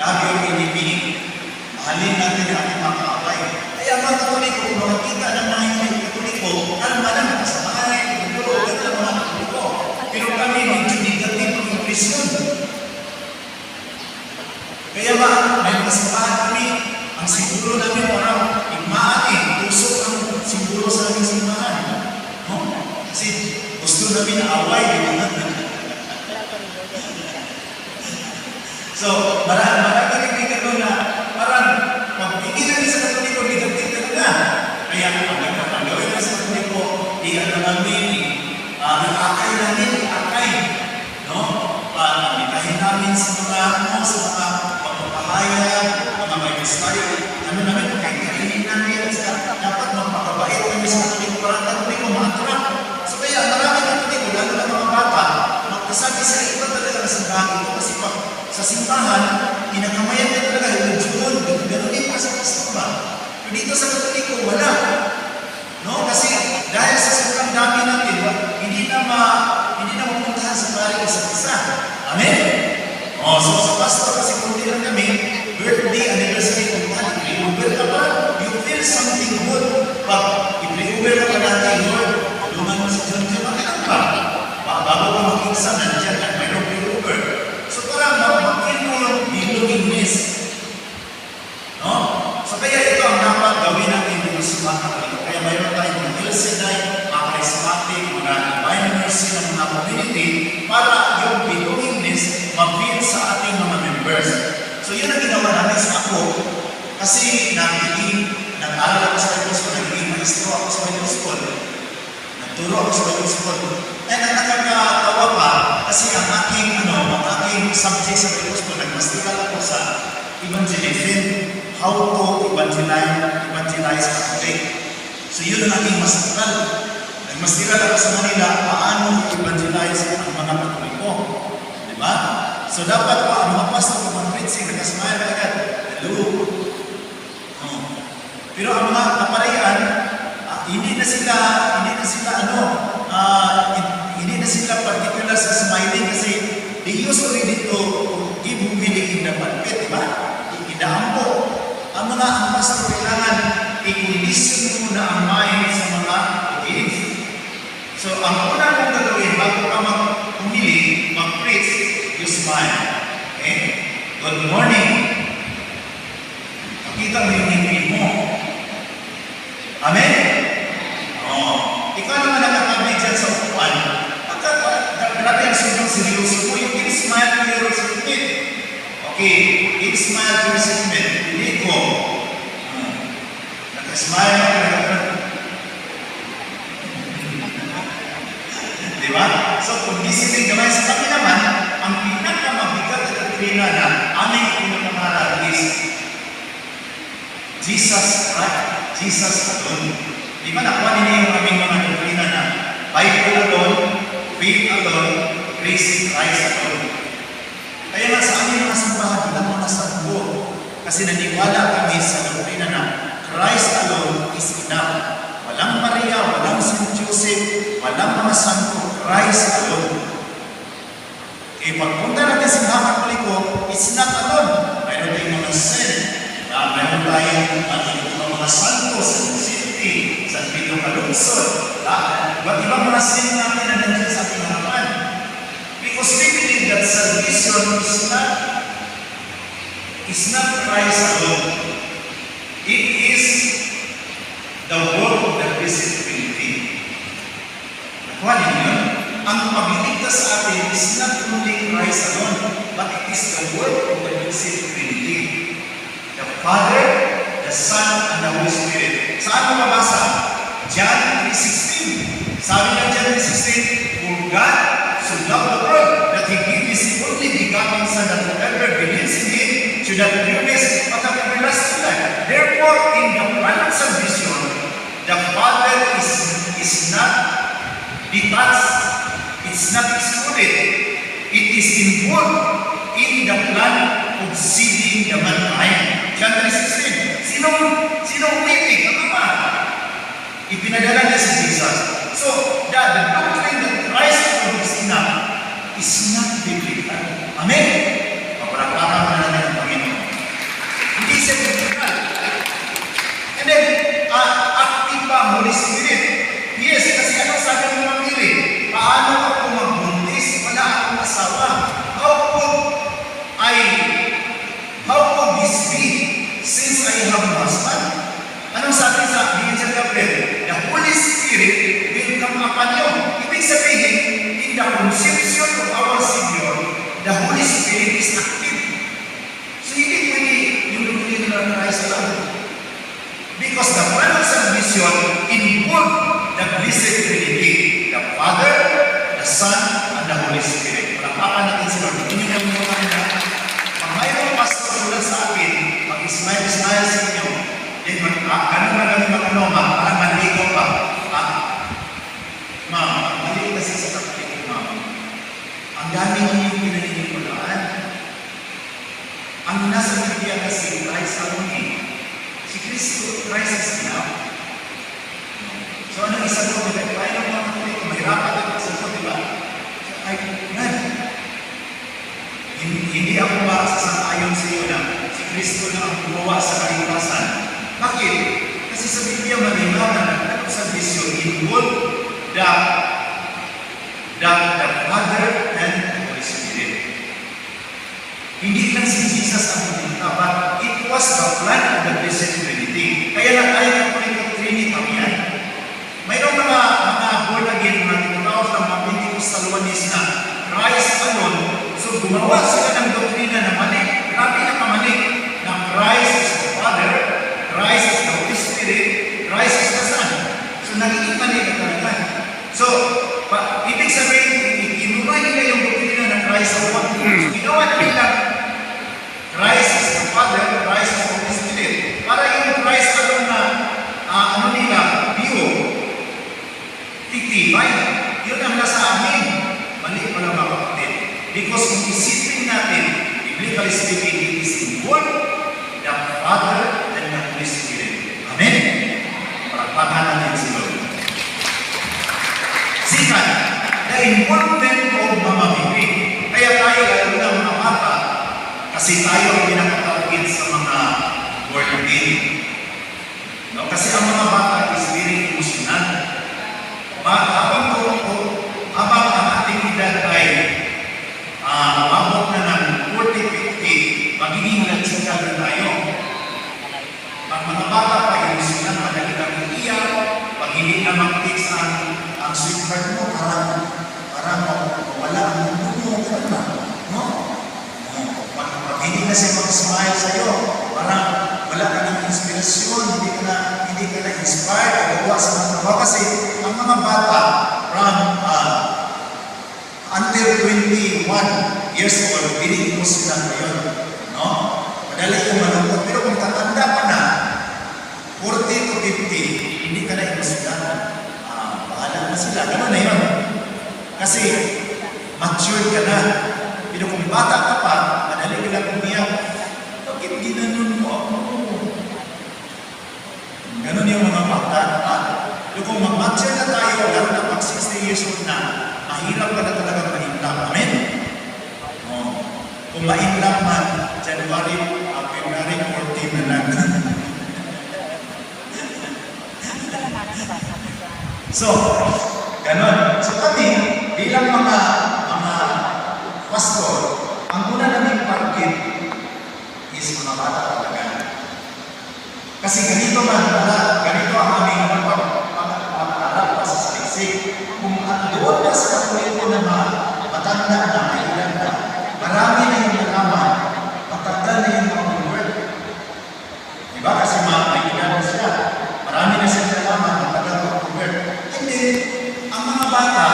lagi ang inibig. Mahalin natin ang ating mga kaaway. Kaya mga Katoliko, kung makikita ng mga hindi Katoliko, kalma lang, kasamahan, siguro, ganda mga Katoliko. Pero kami, medyo negative ang impresyon. Kaya ba, may mga simbahan kami, ang siguro namin parang igmaan tusok ang siguro sa aming simbahan. No? Kasi gusto namin away, di ba? So, marami rin doon na parang pag-ibig namin sa Katoliko, negative talaga. Kaya ang gawin na sa Katoliko, namin, akay namin, akay. No? Pamitahin namin sa mga pagpapahayag, mga magistrayo, namin, kainin namin, dapat magpakabait kami sa Katoliko, parang Katoliko, mga trap. So kaya, maraming Katoliko, lalo na mga bata, magkasabi sa iba talaga sa simbahan ito, kasi pag sa simbahan, pinakamayan na talaga, religion, gano'n din pa sa kasama. Pero dito sa Katoliko, wala. No? Kasi dahil sa sobrang dami natin, hindi na mapuntahan sa pari isa't isa. Amen? So sa pastor, kasi kung lang kami, birthday, anniversary, kung i-pre-over ka ba, you feel something good. Pag i-pre-over ka ba natin, Lord, tulungan mo sa John, bakit ba? Bago ka mag-iksa, nandiyan, at mayroong pre-over. So parang mag-feel mo yung belongingness. No? So kaya ito ang dapat gawin natin dito sa mga Katoliko. Kaya mayroon tayong mga LCDI, mga charismatic, mga divine mercy ng mga community para yung belongingness mag-feel sa ating mga members. So yun ang ginawa namin sa ako kasi nag-aral ako sa Bible School, naging maestro ako sa Bible School. Nagturo ako sa Bible School. And ang nakakatawa pa kasi ang aking subject sa Bible School, nagmastiral ako sa evangelism, how to evangelize Catholic. So yun ang aking mastiral. Nagmastiral ako sa Manila, paano evangelize ang mga Katoliko. Diba? So dapat mga pastor kung mag-preaching, nag-smile agad. Hello. Pero ang mga kaparayan, hindi na sila particular sa smiling kasi they used to read it to give humility in the pulpit, diba? Idaampo. Ang pastor kailangan i-condition muna ang mind sa mga kids. So ang una mong gagawin bago ka mag-humili, mag-preach, you smile. Okay? Good morning. Pakita mo yung ngipin mo. Amen? Ikaw naman nakakabig dyan sa upuan. Grabe ang sobrang seryoso mo. You can smile to your recipient. Okay. You can smile to your recipient. Hindi ko. Naka-smile na ka. Diba? So, kung discipline gamay sa kami naman, ang pinakamabigat na doktrina na aming pinakamarag is Jesus Christ. Jesus alone. Di ba nakuha ninyo yung aming mga doktrina na Bible alone, faith alone, grace in Christ alone. Kaya nga sa aming mga simbahan, walang mga santo. Kasi naniwala kami sa doktrina na Christ alone is enough. Walang Maria, walang St. Joseph, walang mga santo, Christ alone. Pagpunta natin sa mga Katoliko, it's not alone. Mayroon tayong mga saint, mayroon tayong mga santo, St. City, San Pedro Calungsod, iba't ibang mga saint natin na nandiyan sa ating harapan. Because we believe that salvation is not Christ alone. It is the work of the Blessed Trinity. Nakuha ninyo? Ang pagliligtas sa atin is not only Christ alone, but it is the work of the Blessed Trinity. The Father, the Son, and the Holy Spirit. Saan mo mabasa? John 3:16. Sabi ng John 3:16, for God so loved the world that He gave His only begotten Son, that whoever believes in Him should have newness but have everlasting life. Therefore, in the plan of salvation, the Father is not detached, it's not excluded. It is involved in the plan of saving the mankind. John 3:16. Sinong umitig? Ang Ama. Ipinadala niya si Jesus. So, the doctrine that Christ is enough is not biblical. Amen? Paparakpakan na natin ang Panginoon. ng Christ lang. Because the plan of salvation involved the Blessed Trinity, the Father, the Son, and the Holy Spirit. Palakpakan natin sila. Hindi nyo naman muna na pag mayroong pastor sulat sa akin, mag-smile sa inyo, then ganun parang manligo pa. Ma'am, mali kasi sa kapatid, ma'am. Ang dami ninyong pinaniniwalaan. Ang nasa Biblia kasi, Christ alone eh. Si Kristo, Christ is enough. So, anong isa ko? Kaya lang mga kapatid, mahirapan ang pagsasagot, di ba? Ay, nan. Hindi ako makasasang-ayon sa iyo na si Kristo na ang gumawa sa kaligtasan. Bakit? Kasi sa Biblia malinaw na nagkaroon sa vision involved the Father and the Holy Spirit. Hindi lang si Jesus ang pinunta, but it was the plan of the Blessed Trinity. Kaya lang tayo ng Trinity yan. Mayroong mga born again, mga tinatawag ng mga Pentecostalones na Christ alone. So gumawa sila ng doktrina na mali. Grabe na kamali na Christ is the Father, Christ is the Holy Spirit, Christ is the Son. So nagiging mali na talaga. So, ibig sabihin, inuray nila yung doktrina ng Christ alone. So ginawa na nila Christ is the Father, Christ is the Holy Spirit. Para yung Christ alone na view, titibay. Yun ang nasa amin. Mali pala mga kapatid. Because kung isipin natin, biblically speaking, it is involved the Father and the Holy Spirit. Amen? Palakpakan natin si Lord. Second, the involvement of mga bibig. Kaya tayo, lalo na mga bata, kasi tayo ang pinakatawagin sa mga born again. No? Kasi ang mga bata is very emotional. Habang ang ating edad ay umabot na ng 40-50, magiging nagsikal na tayo. Ang mga bata pa, emotional, madali kang iiyak, pag hindi na mag-text ang sweetheart mo, parang wala ang mundo mo, no? Pag hindi na siya mag-smile sa'yo, parang wala ka ng inspirasyon, hindi ka na inspired, magawa sa mga trabaho. Kasi ang mga bata from until 21 years old, hindi mo sila ngayon. No? Madali yung malungkot. Pero kung tatanda pa na, 40 to 50, hindi ka na emosyonal. Bahala na sila. Gano'n na yun. Kasi mature ka na. Pero kung bata ka pa, madali ka lang umiyak. Bakit ginanon mo ako? Ganon yung mga bata. Pero kung mag-mature na tayo, lalo na pag 60 years old na, mahirap ka na talagang ma-inlap. Amen? Kung ma-inlap man, February 14 na lang. So, ganon. So kami, bilang mga pastor, ang una naming target is mga bata talaga. Kasi ganito ang aming pag-arap pa sa saliksik. Kung doon na sa katulito na matanda na, may ilan na, marami na yung nalaman, matanda na yung mga word. Diba? Kasi may ilan na siya. Marami na siya nalaman, matanda na mga word. Hindi, ang mga bata,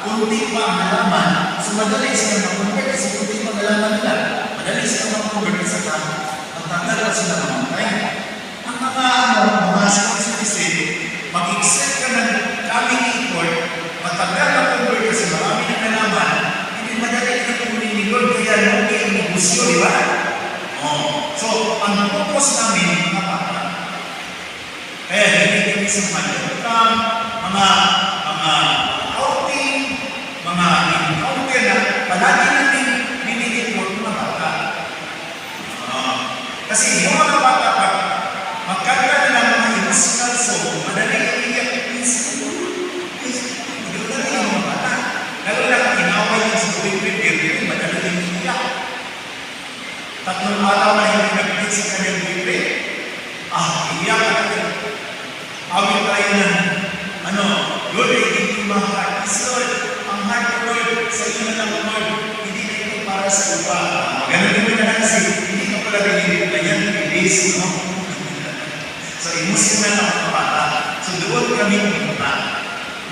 kunti pa ang nalaman, so madali sila mag-convert kasi kunti pa nalaman nila. Madali sila mag-convert kasi matanda na sila mamatay. Ang mga citizen, mag-accept ka ng coming effort, matagal na convert kasi marami na nalaman, hindi madali ka kunin ni Lord, kaya lugi ang negosyo, di ba? So, ang purpose namin, mga bata, kaya hindi kami sa mga outing, mga encounter na palagi natin binigit-report mga bata. Kasi yung mga bata, pag magkanta na ng mga emotional song, madali ang iyak. Madali ang mga bata. Lalo lang ang inaway yung sa tuwing madali ang iyak. 3 araw na hindi nag-meet sa kanyang libre. Iyak natin. Awit tayo na, Lord, hindi ko mahal. Lord, ang heart ko, Lord, sa iyo na lang, Lord, hindi na ito para sa iba. Ganun din mo na kasi, hindi ka pala binilip na yan, hindi. release, no? So, emotional ako ng bata. So, doon kami pumunta.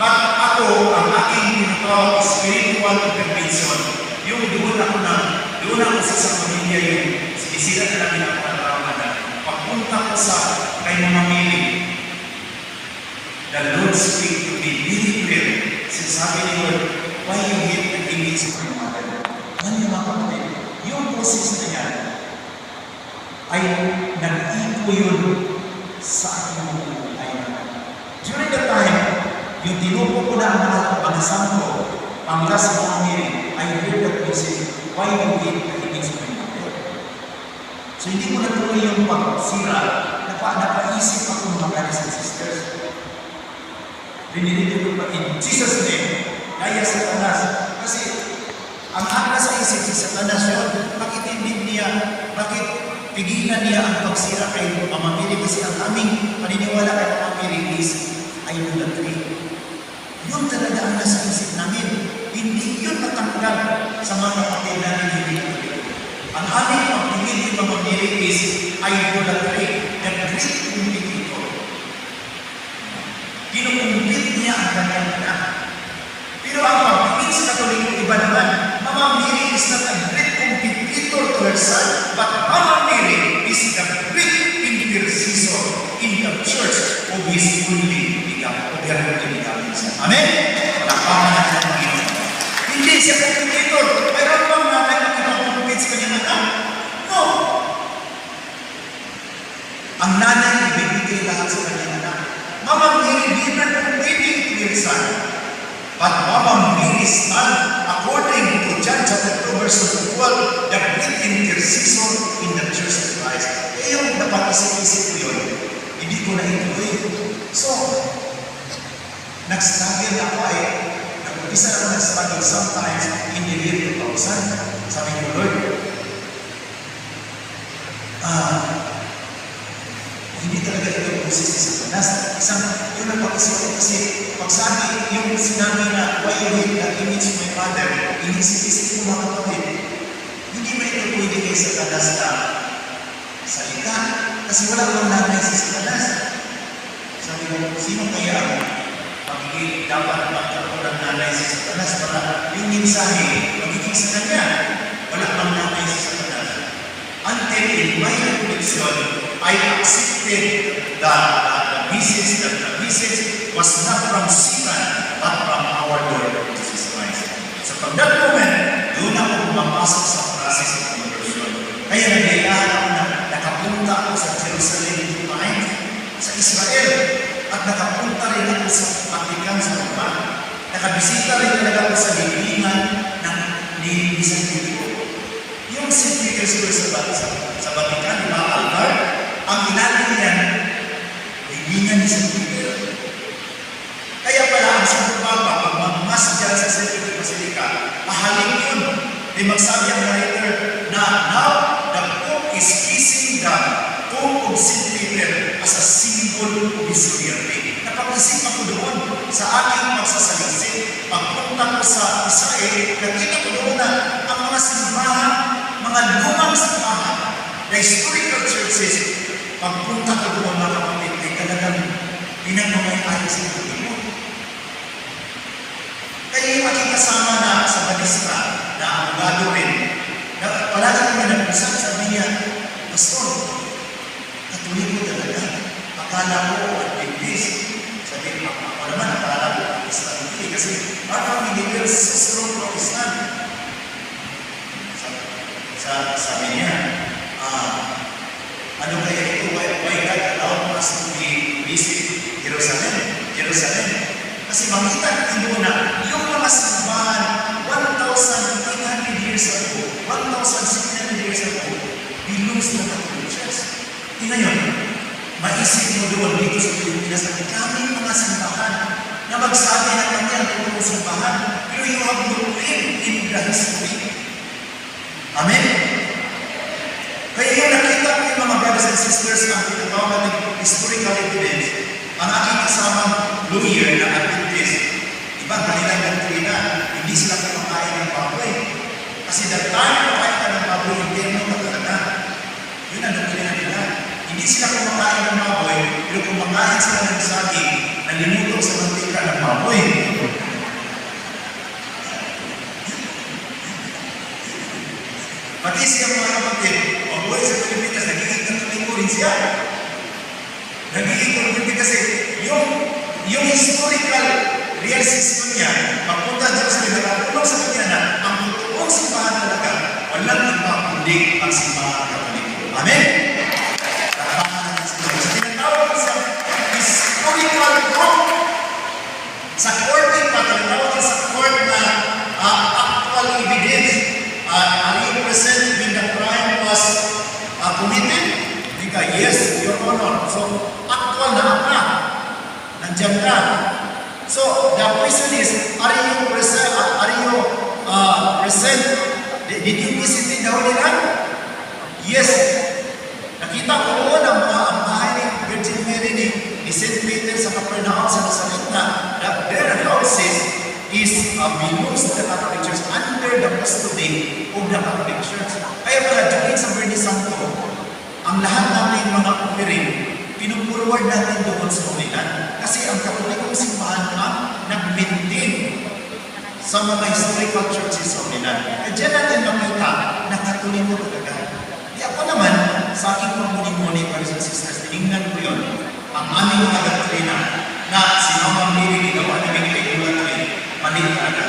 But ako, ang aking tinatawag spiritual intervention, yung doon ako sa pamilya yung sinisira na namin ako ng Ramadan. Pagpunta ko sa kay Mama Mili, the Lord speak to me really clear. Sinasabi ni Lord, why you hate the image of my mother? Ano yung mga kapatid? Yung process na yan ay nag-iko yun sa aking buhay. During the time, yung tinupo ko na ang mga santo, ang last Mama Mili, I heard that message, why you hate the image of my mother? So hindi ko natuloy yung pagsira, napaisip ako mga brothers and sisters. Rinilito ko pa in Jesus' name, kaya Satanas. Kasi ang nasa isip si Satanas yun, bakit hindi niya, bakit pigilan niya ang pagsira kay Mama Mili? Kasi ang aming paniniwala kay Mama Mili is idolatry. Yun talaga ang nasa isip namin. Hindi yun natanggal sa mga kapatid namin hindi ito. Ang aming pagtingin ni Mama Mili is idolatry, the great competitor. Kinukumpit niya ang kanyang anak. Pero ang pagtingin sa Katoliko, iba naman. Mama Mili is not a great competitor to her son, but Mama Mili is the great intercessor in the church of His only begotten, son. Amen? Lapangan natin ang Panginoon. Hindi siya competitor. Mayroon bang nanay na kinakumpit sa kanyang anak? No. Ang nanay ibibigay lahat sa kanyang anak. Mama Mili never competing to her son. But Mama Mili stand according to John chapter 2 verse 12, the great intercessor in the church of Christ. Eh yung dapat isip-isip ko yun, hindi ko na ituloy. So, nag-struggle ako nag-umpisa ako nag-struggle sometimes in the year 2000. Sabi ko, Lord, hindi talaga ito yung proses ni Satanas. Isang, yun ang pag-isip ko kasi pagsabi, yung sinabi na why you hate the image of my mother, inisip-isip ko mga kapatid, hindi ba ito pwede kay Satanas na salita? Kasi wala akong nanay si Satanas. Sabi ko, sino kaya ang magiging dapat magkaroon ng nanay si Satanas para yung mensahe magiging sa kanya? Wala bang nanay si Satanas? Until in my reflection, I accepted that the message was not from Satan, but from our Lord Jesus Christ. So from that moment, doon ako pumapasok sa process of conversion. Kaya naglayaan ako na nakapunta ako sa Jerusalem time, sa Israel, at nakapunta rin ako sa Vatican sa Roma. Nakabisita rin talaga ako sa libingan ni San Pedro. Yung St. Peter's Square sa Vatican, di ba, altar, ang ilalim niyan, libingan ni San Pedro. Kaya pala ang Santo Papa, pag magmas dyan sa St. Peter's Basilica, mahalin yun. Di magsabi ang writer na now the Pope is kissing the tomb of St. Peter as a symbol of his loyalty. Napag-isip ako doon sa aking magsasaliksik. Pagpunta ko sa Israel, nakita ko doon na ang mga simbahan, mga lumang simbahan, the historical churches, pagpunta ko doon mga kapatid, ay talagang pinagmamayari sa Panginoon. Kaya yung aking kasama na sa Balistra, na abogado rin, na palagi kami nag-usap, sabi niya, Pastor, Katoliko talaga. Akala ko Adventist. Sabi ko, ako naman, akala ko Protestant. Kasi our family is so strong Protestant. Sabi niya, ano kaya ito? Why God allowed us to visit Jerusalem? Kasi makita natin doon na yung mga simbahan 1,800 years ago, 1,600 years ago, belongs to the Catholic Church. Tingnan yun, maisip mo doon dito sa Pilipinas na kaming mga simbahan na magsabi na kami ang itong simbahan, pero you have no claim in the history. Amen? Kaya yung nakita ko yung mga brothers and sisters ang tinatawag natin historical evidence, ang aking kasamang lawyer na Adventist, iba kanilang doktrina, hindi sila kumakain ng baboy. Kasi the time kumakain ka ng baboy, hindi mo talaga. Yun ang doktrina nila. pero kumakain sila ng saging na linulog sa mantika ng baboy. Pati siya mga kapatid, mabuhay sa Pilipinas, nagiging katoliko rin siya. Nagiging katoliko kasi yung historical real system niya, pagpunta dyan sa pinagkakulong sa kanya na ang totoong simbahan talaga, walang iba kundi ang simbahan katoliko. Amen? Sa tinatawag sa historical court, sa court din pa, tinatawag sa court na actual evidence. Are you present when the crime was committed? Ika, yes, Your Honor. So, actual na ka. Nandiyan ka. So, the question is, are you present? Did you visit the Holy Land? Yes. Nakita ko noon ang bahay ni Virgin Mary ni St. Peter sa Capernaum sa Nazaret na their houses belongs to the Catholic Church under the custody of the Catholic Church. Kaya pala, during sa Viernes Santo, ang lahat natin mga offering, pinupurward natin doon sa Holy Land. Kasi ang Katolikong simbahan na nag-maintain sa mga historical churches sa Holy Land. Kaya dyan natin makita na Katoliko talaga. Di ako naman, sa aking pagmuni-muni, brothers and sisters, tinignan ko yun, ang aming mga doktrina na si Mama Mary ginawa namin kay Kulatrin, mali talaga.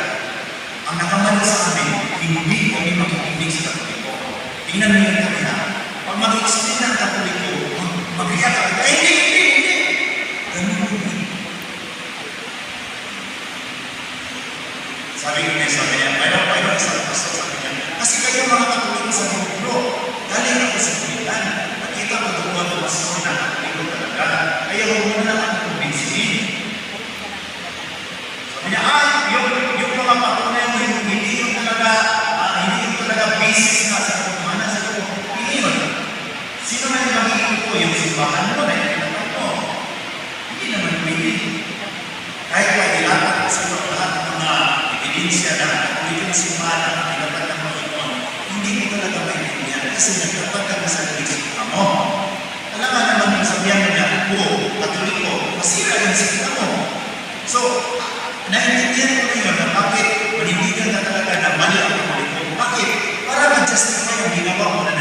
Ang nakamali sa amin, hindi kami makikinig sa Katoliko. Tingnan niyo yung kanina. Pag mag-explain ng Katoliko, mag-iyak ka, hindi. Ganun hindi. Sabi ko niya, mayroon isang pastor, sabi niya, kasi kayo mga Katoliko sa Biblo, galing ako sa Pilihan, nakita ko doon ang pastor na Katoliko talaga, kaya huwag mo na lang kumbinsihin. Sabi niya, yung mga patunay mo, hindi yung talaga basis na sa kumana sa ito. Hindi yun. Sino na yung magiging ko? Yung simbahan mo na yung mo. Hindi naman pwede. Kahit pa ilapat sa lahat ng mga ebidensya na yung simbahan na ilapat ng Panginoon, hindi mo talaga maintindihan kasi nagtapat ka na sa nalikita mo. Alam nga naman yung sabihan mo niya, Katoliko, masira yung sikita mo. So, naintindihan ko ngayon na bakit manindigan ka talaga na mali ang Katoliko. Bakit? Para ma-justify ang ginawa mo na